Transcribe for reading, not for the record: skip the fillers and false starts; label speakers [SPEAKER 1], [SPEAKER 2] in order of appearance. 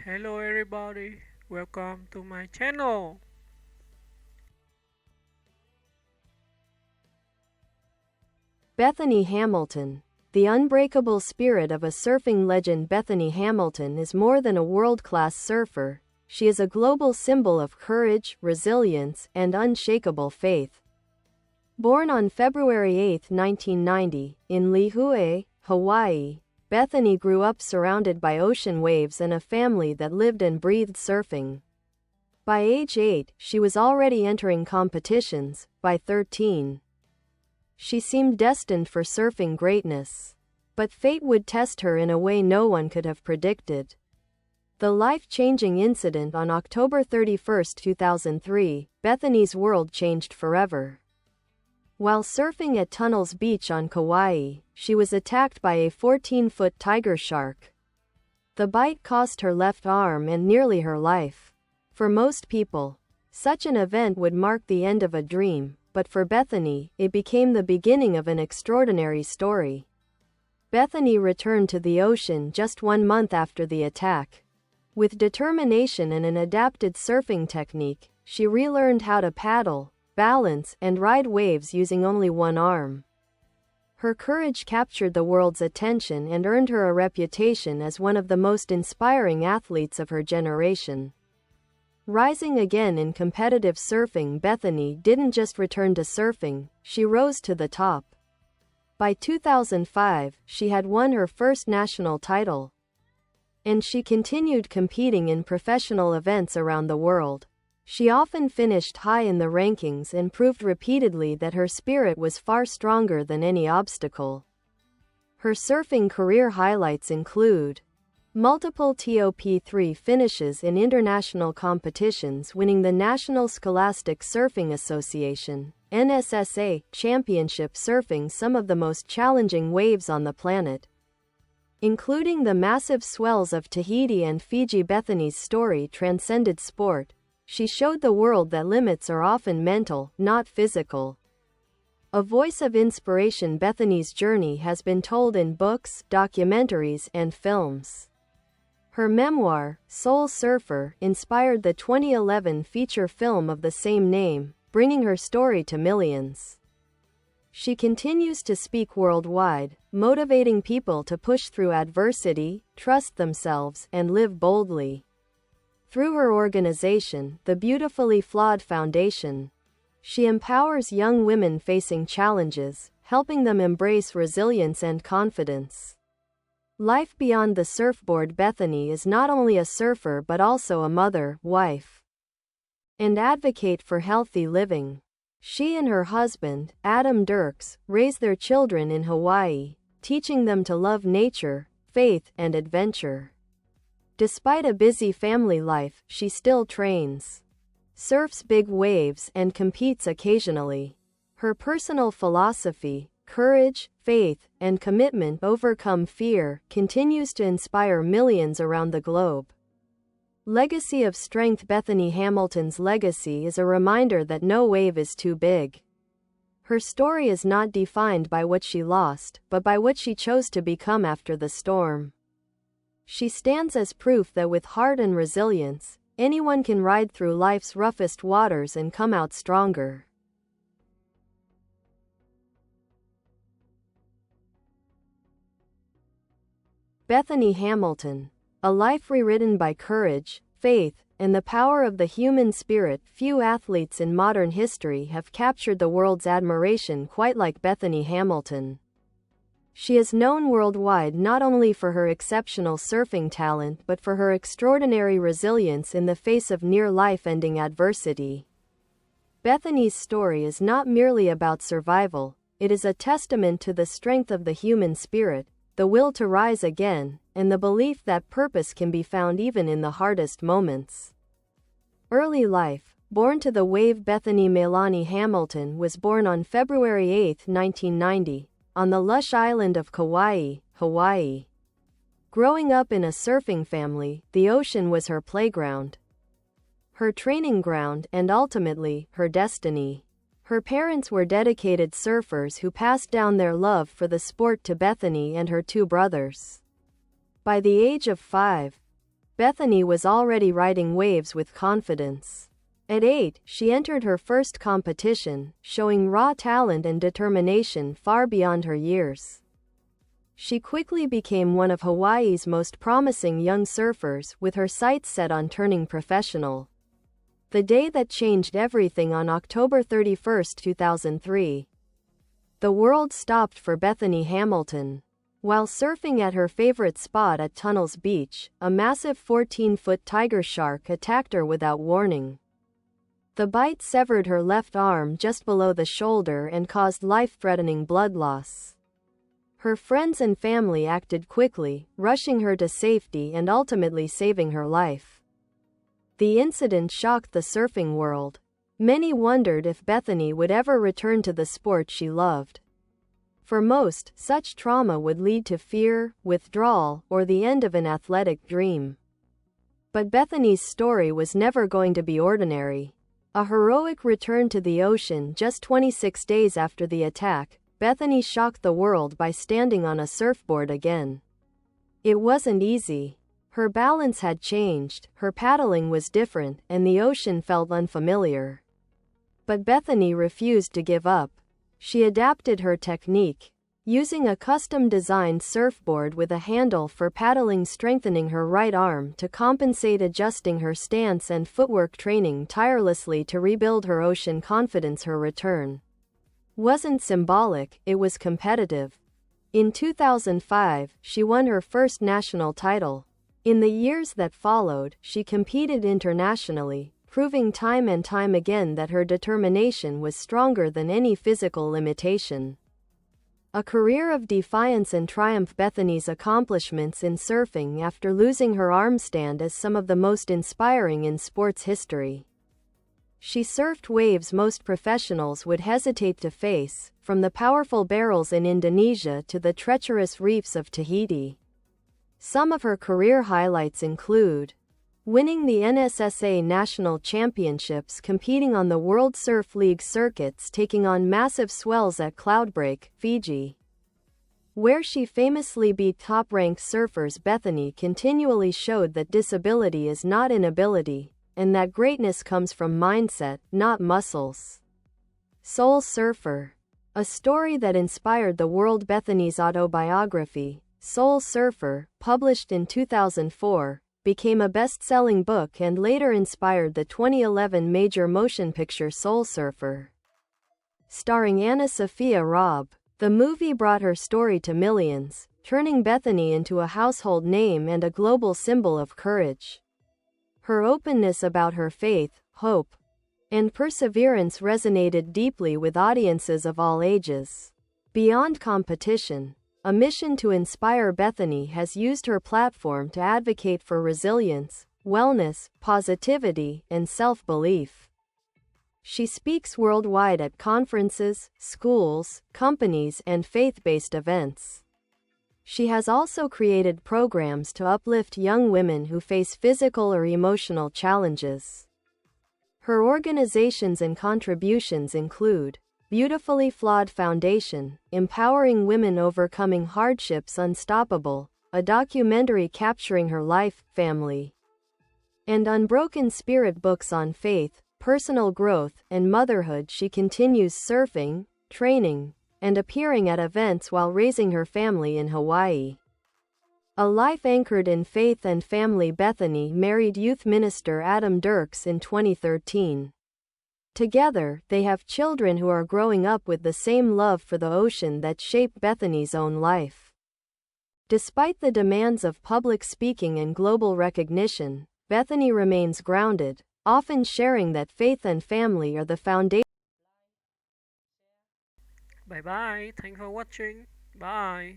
[SPEAKER 1] Hello everybody, welcome to my channel.
[SPEAKER 2] Bethany Hamilton. The unbreakable spirit of a surfing legend. Bethany Hamilton is more than a world-class surfer. She is a global symbol of courage, resilience, and unshakable faith. Born on February 8, 1990, in Lihue, Hawaii, Bethany grew up surrounded by ocean waves and a family that lived and breathed surfing. By age 8, she was already entering competitions. By 13, she seemed destined for surfing greatness. But fate would test her in a way no one could have predicted. The life-changing incident on October 31, 2003, Bethany's world changed forever. While surfing at Tunnels Beach on Kauai, she was attacked by a 14-foot tiger shark. The bite cost her left arm and nearly her life. For most people, such an event would mark the end of a dream, but for Bethany, it became the beginning of an extraordinary story. Bethany returned to the ocean just 1 month after the attack. With determination and an adapted surfing technique, she relearned how to paddle, balance, and ride waves using only one arm. Her courage captured the world's attention and earned her a reputation as one of the most inspiring athletes of her generation. Rising again in competitive surfing, Bethany didn't just return to surfing, she rose to the top. By 2005, she had won her first national title. And she continued competing in professional events around the world. She often finished high in the rankings and proved repeatedly that her spirit was far stronger than any obstacle. Her surfing career highlights include multiple top3 finishes in international competitions, winning the National Scholastic Surfing Association (NSSA) championship, surfing some of the most challenging waves on the planet, including the massive swells of Tahiti and Fiji. Bethany's story transcended sport. She showed the world that limits are often mental, not physical. A voice of inspiration, Bethany's journey has been told in books, documentaries, and films. Her memoir, Soul Surfer, inspired the 2011 feature film of the same name, bringing her story to millions. She continues to speak worldwide, motivating people to push through adversity, trust themselves, and live boldly. Through her organization, the Beautifully Flawed Foundation, she empowers young women facing challenges, helping them embrace resilience and confidence. Life beyond the surfboard. Bethany is not only a surfer but also a mother, wife, and advocate for healthy living. She and her husband, Adam Dirks, raise their children in Hawaii, teaching them to love nature, faith, and adventure. Despite a busy family life, she still trains, surfs big waves, and competes occasionally. Her personal philosophy, courage, faith, and commitment overcome fear, continues to inspire millions around the globe. Legacy of strength. Bethany Hamilton's legacy is a reminder that no wave is too big. Her story is not defined by what she lost, but by what she chose to become after the storm. She stands as proof that with heart and resilience, anyone can ride through life's roughest waters and come out stronger. Bethany Hamilton. A life rewritten by courage, faith, and the power of the human spirit. Few athletes in modern history have captured the world's admiration quite like Bethany Hamilton. She is known worldwide not only for her exceptional surfing talent but for her extraordinary resilience in the face of near-life-ending adversity. Bethany's story is not merely about survival, it is a testament to the strength of the human spirit, the will to rise again, and the belief that purpose can be found even in the hardest moments. Early life. Born to the wave. Bethany Melanie Hamilton was born on February 8, 1990, on the lush island of Kauai, Hawaii. Growing up in a surfing family, the ocean was her playground, her training ground, and ultimately, her destiny. Her parents were dedicated surfers who passed down their love for the sport to Bethany and her 2 brothers. By the age of 5, Bethany was already riding waves with confidence. At 8, she entered her first competition, showing raw talent and determination far beyond her years. She quickly became one of Hawaii's most promising young surfers, with her sights set on turning professional. The day that changed everything on October 31, 2003. The world stopped for Bethany Hamilton. While surfing at her favorite spot at Tunnels Beach, a massive 14-foot tiger shark attacked her without warning. The bite severed her left arm just below the shoulder and caused life-threatening blood loss. Her friends and family acted quickly, rushing her to safety and ultimately saving her life. The incident shocked the surfing world. Many wondered if Bethany would ever return to the sport she loved. For most, such trauma would lead to fear, withdrawal, or the end of an athletic dream. But Bethany's story was never going to be ordinary. A heroic return to the ocean just 26 days after the attack, Bethany shocked the world by standing on a surfboard again. It wasn't easy. Her balance had changed, her paddling was different, and the ocean felt unfamiliar. But Bethany refused to give up. She adapted her technique, using a custom-designed surfboard with a handle for paddling, strengthening her right arm to compensate, adjusting her stance and footwork, training tirelessly to rebuild her ocean confidence. Her return wasn't symbolic, it was competitive. In 2005, she won her first national title. In the years that followed, she competed internationally, proving time and time again that her determination was stronger than any physical limitation. A career of defiance and triumph. Bethany's accomplishments in surfing after losing her arm stand as some of the most inspiring in sports history. She surfed waves most professionals would hesitate to face, from the powerful barrels in Indonesia to the treacherous reefs of Tahiti. Some of her career highlights include winning the NSSA National Championships, competing on the World Surf League circuits, taking on massive swells at Cloudbreak, Fiji, where she famously beat top-ranked surfers. Bethany continually showed that disability is not inability, and that greatness comes from mindset, not muscles. Soul Surfer. A story that inspired the world. Bethany's autobiography, Soul Surfer, published in 2004, became a best-selling book and later inspired the 2011 major motion picture Soul Surfer. Starring Anna Sophia Robb, the movie brought her story to millions, turning Bethany into a household name and a global symbol of courage. Her openness about her faith, hope, and perseverance resonated deeply with audiences of all ages. Beyond competition, a mission to inspire. Bethany has used her platform to advocate for resilience, wellness, positivity, and self-belief. She speaks worldwide at conferences, schools, companies, and faith-based events. She has also created programs to uplift young women who face physical or emotional challenges. Her organizations and contributions include Beautifully Flawed Foundation, empowering women overcoming hardships, Unstoppable, a documentary capturing her life, family, and Unbroken Spirit, books on faith, personal growth, and motherhood. She continues surfing, training, and appearing at events while raising her family in Hawaii. A life anchored in faith and family. Bethany married youth minister Adam Dirks in 2013. Together, they have children who are growing up with the same love for the ocean that shaped Bethany's own life. Despite the demands of public speaking and global recognition, Bethany remains grounded, often sharing that faith and family are the foundation.
[SPEAKER 1] Bye bye. Thanks for watching. Bye.